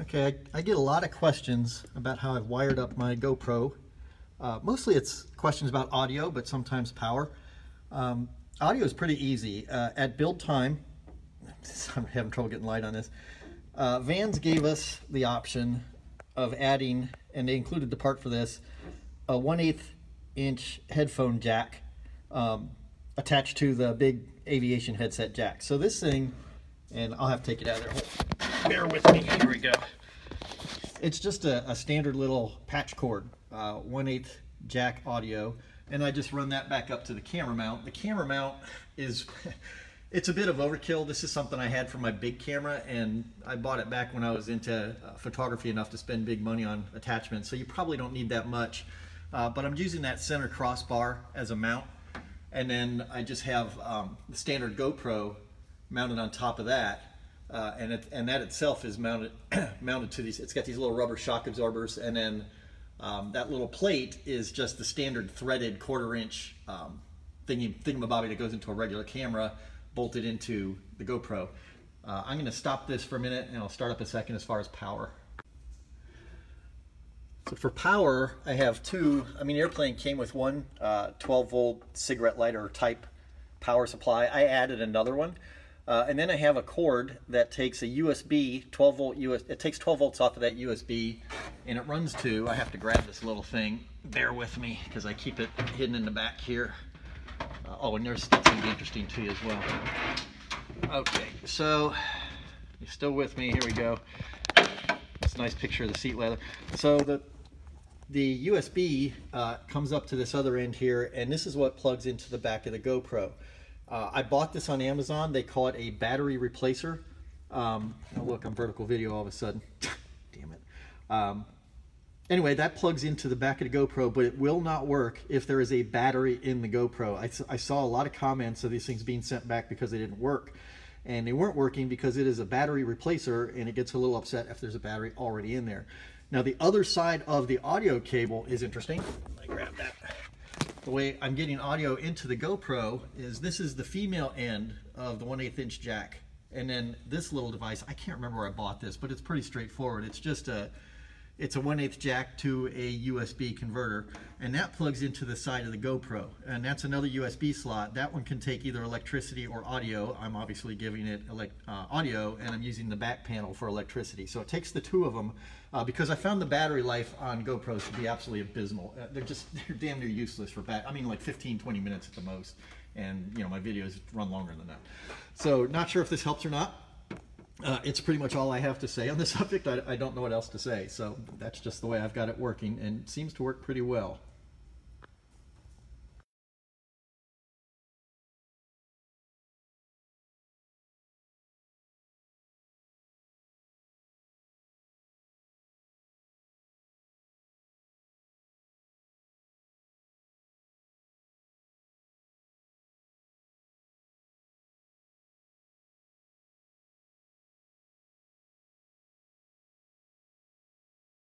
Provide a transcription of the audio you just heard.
Okay, I get a lot of questions about how I've wired up my GoPro. Mostly it's questions about audio, but sometimes power. Audio is pretty easy. At build time, I'm having trouble getting light on this, Vans gave us the option of adding, and they included the part for this, a 1/8 inch headphone jack attached to the big aviation headset jack. So this thing, and I'll have to take it out of there. Bear with me, here we go. It's just a standard little patch cord, 1/8 jack audio, and I just run that back up to the camera mount. The camera mount is, it's a bit of overkill. This is something I had for my big camera, and I bought it back when I was into photography enough to spend big money on attachments, so you probably don't need that much. But I'm using that center crossbar as a mount, and then I just have the standard GoPro mounted on top of that. And that itself is mounted mounted to these. It's got these little rubber shock absorbers, and then that little plate is just the standard threaded 1/4 inch thingamabobby that goes into a regular camera, bolted into the GoPro. I'm going to stop this for a minute, and I'll start up a second as far as power. So for power, I have two. I mean, the airplane came with one 12-volt cigarette lighter type power supply. I added another one. And then I have a cord that takes a USB, 12-volt it takes 12 volts off of that USB, and it runs to, I have to grab this little thing, bear with me, because I keep it hidden in the back here. Oh, and that's going to be interesting to you as well. Okay, so, you're still with me, here we go. It's a nice picture of the seat leather. So the USB comes up to this other end here, and this is what plugs into the back of the GoPro. I bought this on Amazon. They call it a battery replacer. Oh look, I'm vertical video all of a sudden. Damn it. Anyway, that plugs into the back of the GoPro, but it will not work if there is a battery in the GoPro. I saw a lot of comments of these things being sent back because they didn't work. And they weren't working because it is a battery replacer, and it gets a little upset if there's a battery already in there. Now, the other side of the audio cable is interesting. Let me grab that. The way I'm getting audio into the GoPro is this is the female end of the 1/8 inch jack, and then this little device, I can't remember where I bought this, but it's pretty straightforward. It's just it's a 1/8 jack to a USB converter, and that plugs into the side of the GoPro, and that's another USB slot. That one can take either electricity or audio. I'm obviously giving it audio, and I'm using the back panel for electricity. So it takes the two of them, because I found the battery life on GoPros to be absolutely abysmal. They're damn near useless for I mean, like 15-20 minutes at the most, and you know, my videos run longer than that. So not sure if this helps or not. It's pretty much all I have to say on the subject. I don't know what else to say, so that's just the way I've got it working, and it seems to work pretty well.